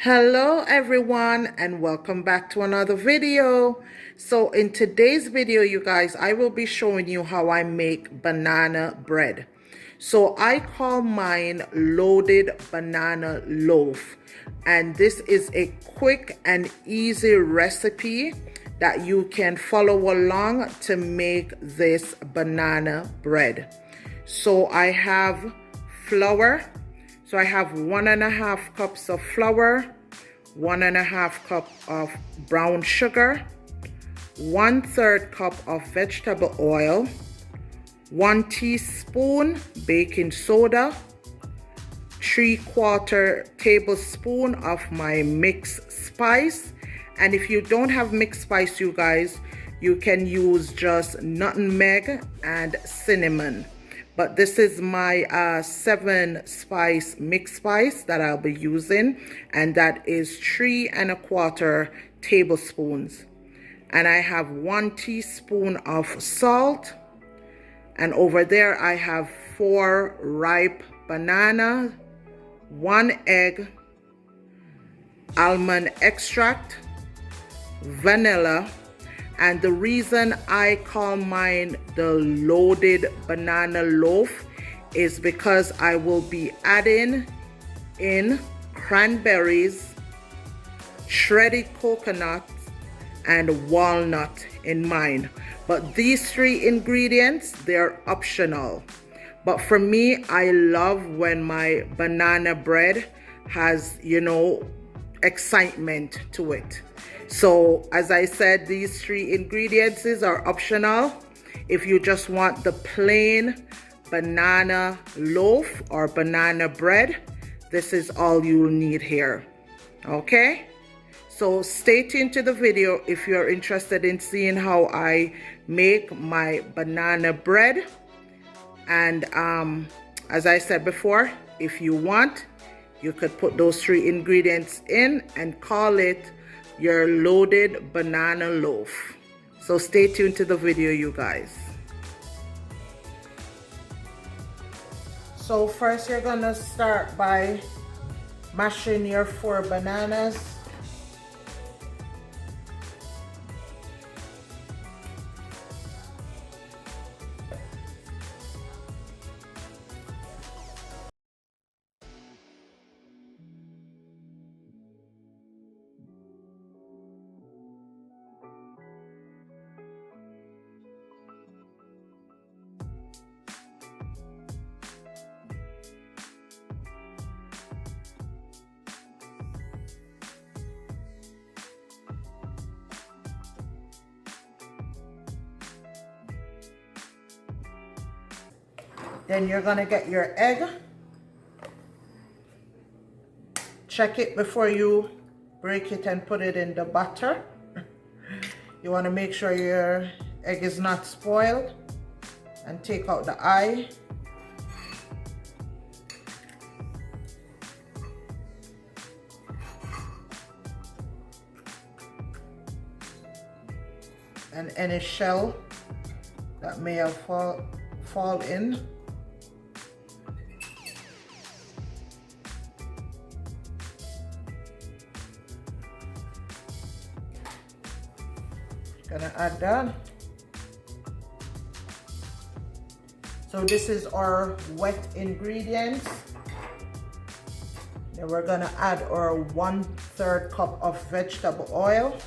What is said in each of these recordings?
Hello everyone and welcome back to another video. So in today's video, you guys, I will be showing you how I make banana bread. So I call mine loaded banana loaf, and this is a quick and easy recipe that you can follow along to make this banana bread. So I have flour. So I have 1.5 cups of flour, 1.5 cup of brown sugar, 1/3 cup of vegetable oil, 1 teaspoon baking soda, 3/4 tablespoon of my mixed spice. And if you don't have mixed spice, you guys, you can use just nutmeg and cinnamon. But this is my 7-spice mixed spice that I'll be using, and that is 3¼ tablespoons. And I have 1 teaspoon of salt, and over there I have 4 ripe bananas, 1 egg, almond extract, vanilla. And the reason I call mine the loaded banana loaf is because I will be adding in cranberries, shredded coconut, and walnut in mine. But these 3 ingredients, they're optional. But for me, I love when my banana bread has, excitement to it. So as I said, these 3 ingredients are optional. If you just want the plain banana loaf or banana bread, this is all you'll need here. Okay, so stay tuned to the video if you're interested in seeing how I make my banana bread. And as I said before, if you want, you could put those 3 ingredients in and call it your loaded banana loaf. So stay tuned to the video, you guys. So first you're gonna start by mashing your 4 bananas. Then you're gonna get your egg. Check it before you break it and put it in the butter. You wanna make sure your egg is not spoiled, and take out the eye. And any shell that may have fall in. Gonna add that. So this is our wet ingredients. Then we're gonna add our 1/3 cup of vegetable oil.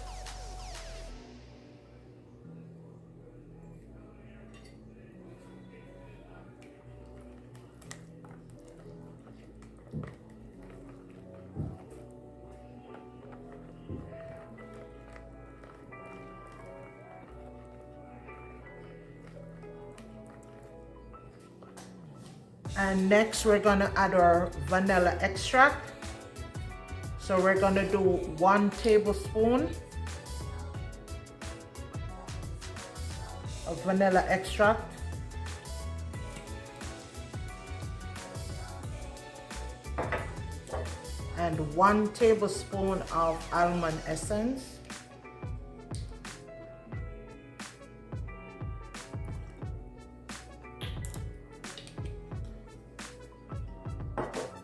And next we're gonna add our vanilla extract. So we're gonna do 1 tablespoon of vanilla extract. And 1 tablespoon of almond essence.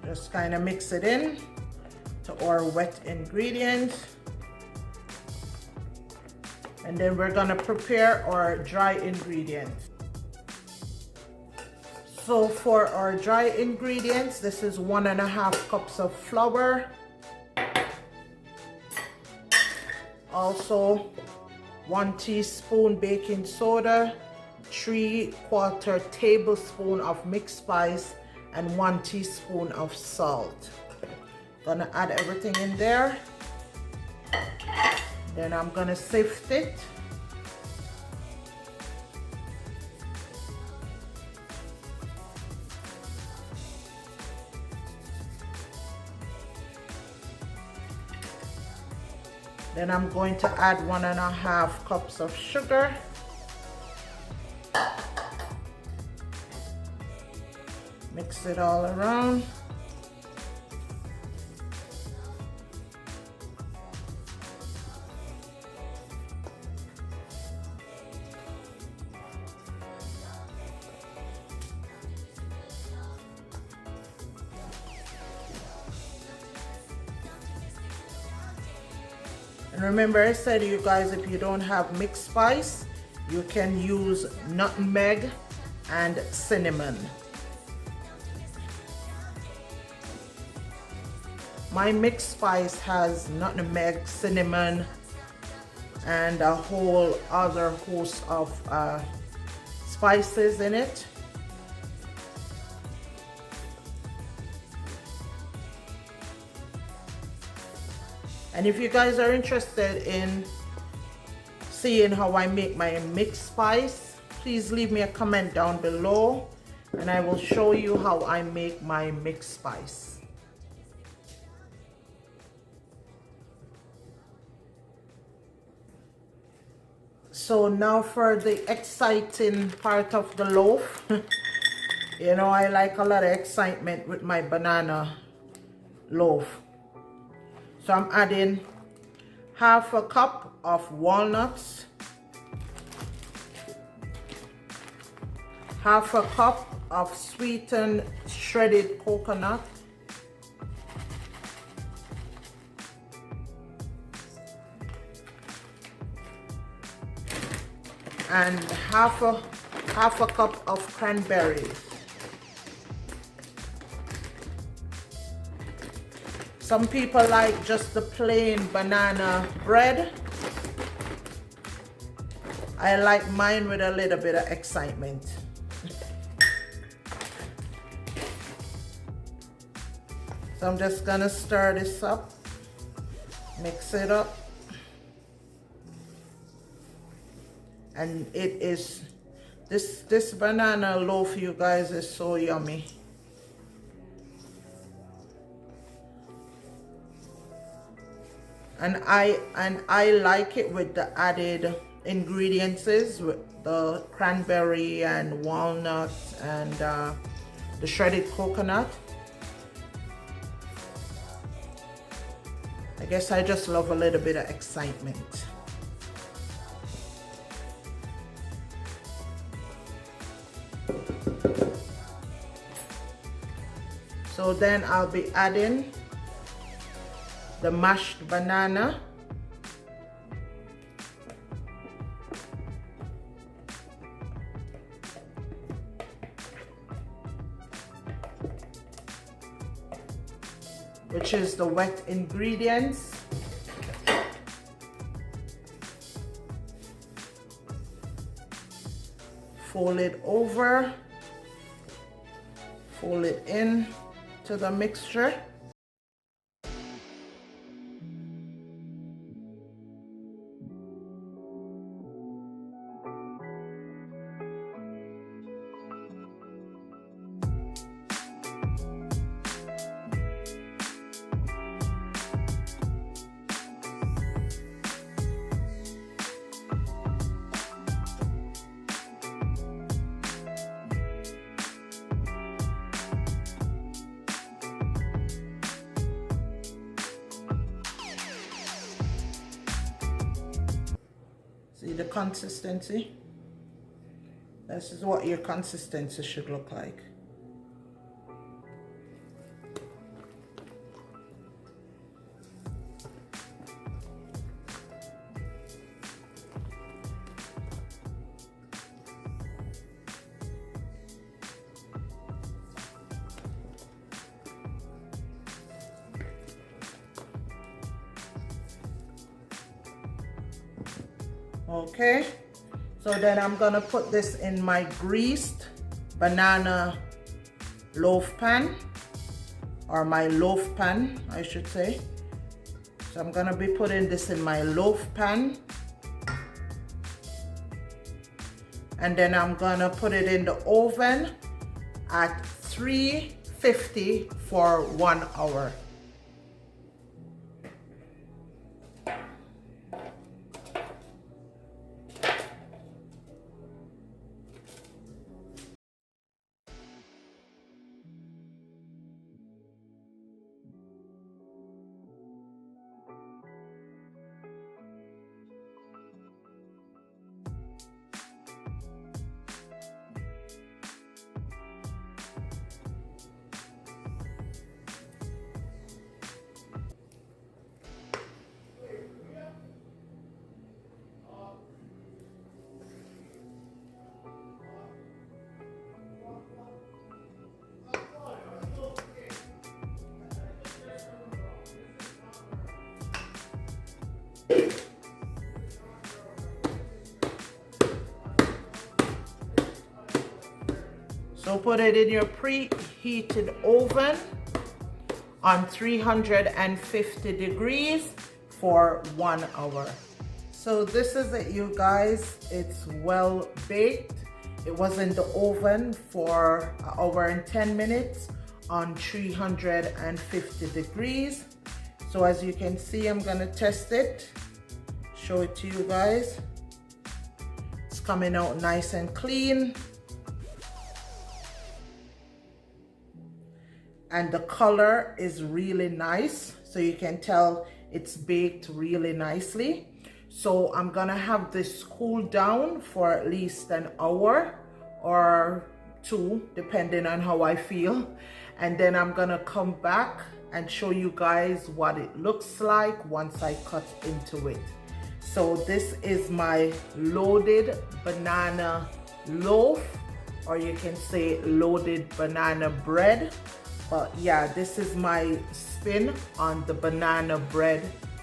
Just kind of mix it in. to our wet ingredients. And then we're gonna prepare our dry ingredients. So for our dry ingredients, this is 1.5 cups of flour. Also 1 teaspoon baking soda, 3/4 tablespoon of mixed spice, and 1 teaspoon of salt. Gonna add everything in there. Then I'm gonna sift it. Then I'm going to add 1.5 cups of sugar. Mix it all around. And remember, I said to you guys, if you don't have mixed spice, you can use nutmeg and cinnamon. My mixed spice has nutmeg, cinnamon, and a whole other host of spices in it. And if you guys are interested in seeing how I make my mixed spice, please leave me a comment down below and I will show you how I make my mixed spice. So now for the exciting part of the loaf. You know, I like a lot of excitement with my banana loaf. So I'm adding 1/2 cup of walnuts, 1/2 cup of sweetened shredded coconut, and half a cup of cranberries. Some people like just the plain banana bread. I like mine with a little bit of excitement. So I'm just gonna stir this up, mix it up. And it is, this banana loaf, you guys, is so yummy. And I like it with the added ingredients, with the cranberry and walnut and the shredded coconut. I guess I just love a little bit of excitement. So then I'll be adding the mashed banana, which is the wet ingredients. Fold it over, fold it in to the mixture. See the consistency? This is what your consistency should look like. Okay, so then I'm gonna put this in my greased banana loaf pan, or my loaf pan I should say. So I'm gonna be putting this in my loaf pan, and then I'm gonna put it in the oven at 350 for 1 hour. So put it in your preheated oven on 350 degrees for 1 hour. So this is it, you guys. It's well baked. It was in the oven for 1 hour and 10 minutes on 350 degrees. So as you can see, I'm gonna test it, show it to you guys. It's coming out nice and clean. And the color is really nice, so you can tell it's baked really nicely. So I'm gonna have this cool down for at least an hour or two, depending on how I feel. And then I'm gonna come back and show you guys what it looks like once I cut into it. So this is my loaded banana loaf, or you can say loaded banana bread. But yeah, this is my spin on the banana bread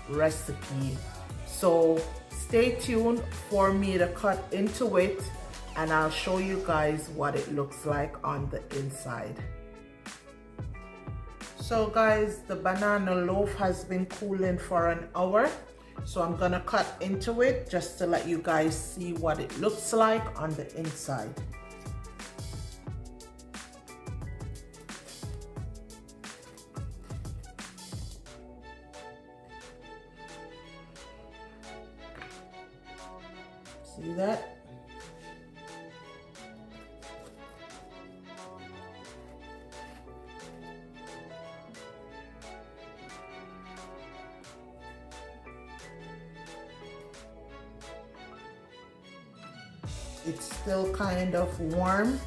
recipe. So stay tuned for me to cut into it, and I'll show you guys what it looks like on the inside. So guys, the banana loaf has been cooling for an hour. So I'm gonna cut into it just to let you guys see what it looks like on the inside. See that? It's still kind of warm,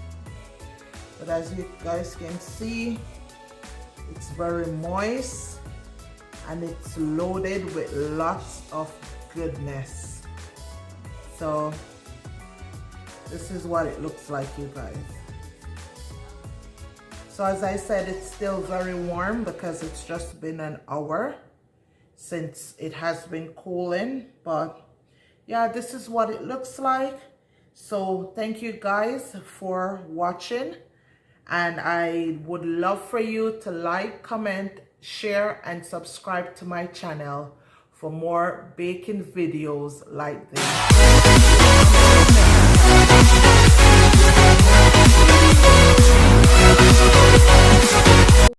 but as you guys can see, it's very moist and it's loaded with lots of goodness. So this is what it looks like, you guys. So as I said, it's still very warm because it's just been an hour since it has been cooling. But yeah, this is what it looks like. So thank you guys for watching, and I would love for you to like, comment, share, and subscribe to my channel for more baking videos like this.